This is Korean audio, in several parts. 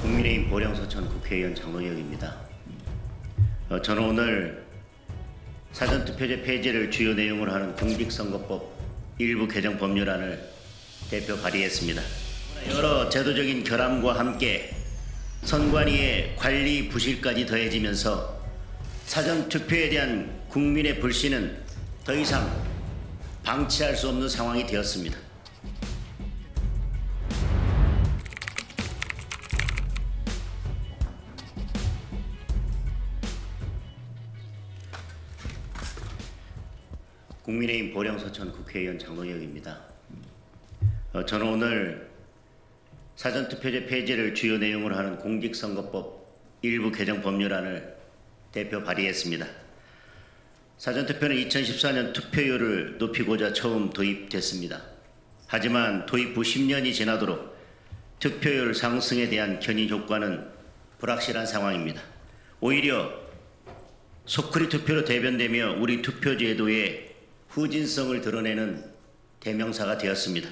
국민의힘 보령서천 국회의원 장동혁입니다. 저는 오늘 사전투표제 폐지를 주요 내용으로 하는 공직선거법 일부 개정 법률안을 대표 발의했습니다. 여러 제도적인 결함과 함께 선관위의 관리 부실까지 더해지면서 사전투표에 대한 국민의 불신은 더 이상 방치할 수 없는 상황이 되었습니다. 국민의힘 보령서천 국회의원 장동혁입니다. 저는 오늘 사전투표제 폐지를 주요 내용으로 하는 공직선거법 일부 개정 법률안을 대표 발의했습니다. 사전투표는 2014년 투표율을 높이고자 처음 도입됐습니다. 하지만 도입 후 10년이 지나도록 투표율 상승에 대한 견인 효과는 불확실한 상황입니다. 오히려 소크리 투표로 대변되며 우리 투표제도의 후진성을 드러내는 대명사가 되었습니다.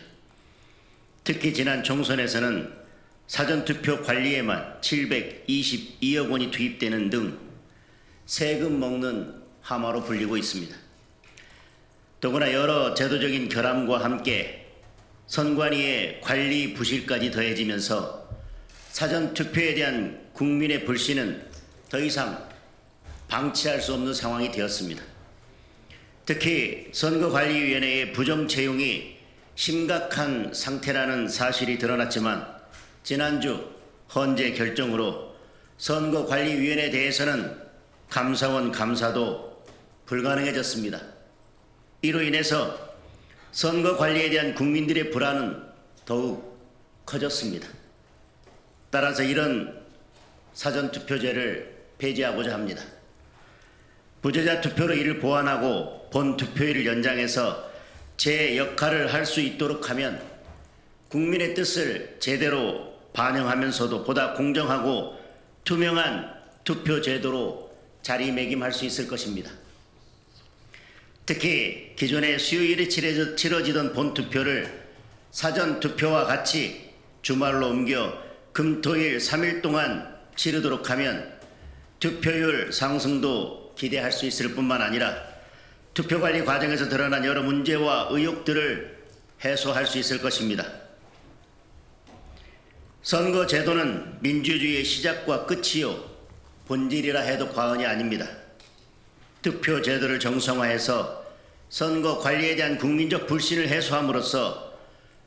특히 지난 총선에서는 사전투표 관리에만 722억 원이 투입되는 등 세금 먹는 하마로 불리고 있습니다. 더구나 여러 제도적인 결함과 함께 선관위의 관리 부실까지 더해지면서 사전투표에 대한 국민의 불신은 더 이상 방치할 수 없는 상황이 되었습니다. 특히 선거관리위원회의 부정 채용이 심각한 상태라는 사실이 드러났지만 지난주 헌재 결정으로 선거관리위원회에 대해서는 감사원 감사도 불가능해졌습니다. 이로 인해서 선거관리에 대한 국민들의 불안은 더욱 커졌습니다. 따라서 이런 사전투표제를 폐지하고자 합니다. 부재자 투표로 이를 보완하고 본 투표일을 연장해서 제 역할을 할 수 있도록 하면 국민의 뜻을 제대로 반영하면서도 보다 공정하고 투명한 투표 제도로 자리매김할 수 있을 것입니다. 특히 기존에 수요일에 치러지던 본투표를 사전투표와 같이 주말로 옮겨 금토일 3일 동안 치르도록 하면 투표율 상승도 기대할 수 있을 뿐만 아니라 투표관리 과정에서 드러난 여러 문제와 의혹들을 해소할 수 있을 것입니다. 선거제도는 민주주의의 시작과 끝이요 본질이라 해도 과언이 아닙니다. 투표제도를 정상화해서 선거관리에 대한 국민적 불신을 해소함으로써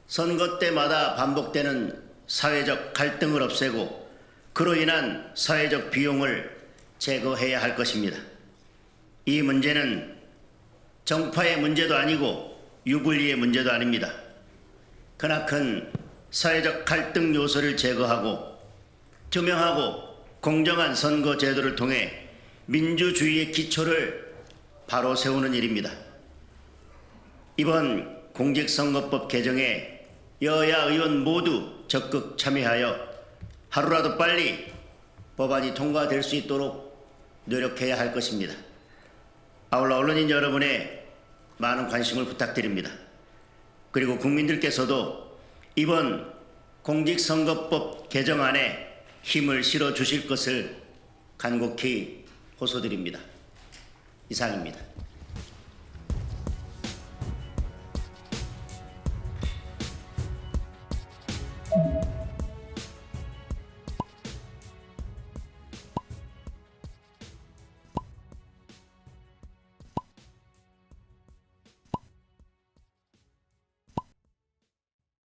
선거 때마다 반복되는 사회적 갈등을 없애고 그로 인한 사회적 비용을 제거해야 할 것입니다. 이 문제는 정파의 문제도 아니고 유불리의 문제도 아닙니다. 크나큰 사회적 갈등 요소를 제거하고 투명하고 공정한 선거 제도를 통해 민주주의의 기초를 바로 세우는 일입니다. 이번 공직선거법 개정에 여야 의원 모두 적극 참여하여 하루라도 빨리 법안이 통과될 수 있도록 노력해야 할 것입니다. 아울러 언론인 여러분의 많은 관심을 부탁드립니다. 그리고 국민들께서도 이번 공직선거법 개정안에 힘을 실어 주실 것을 간곡히 호소드립니다. 이상입니다.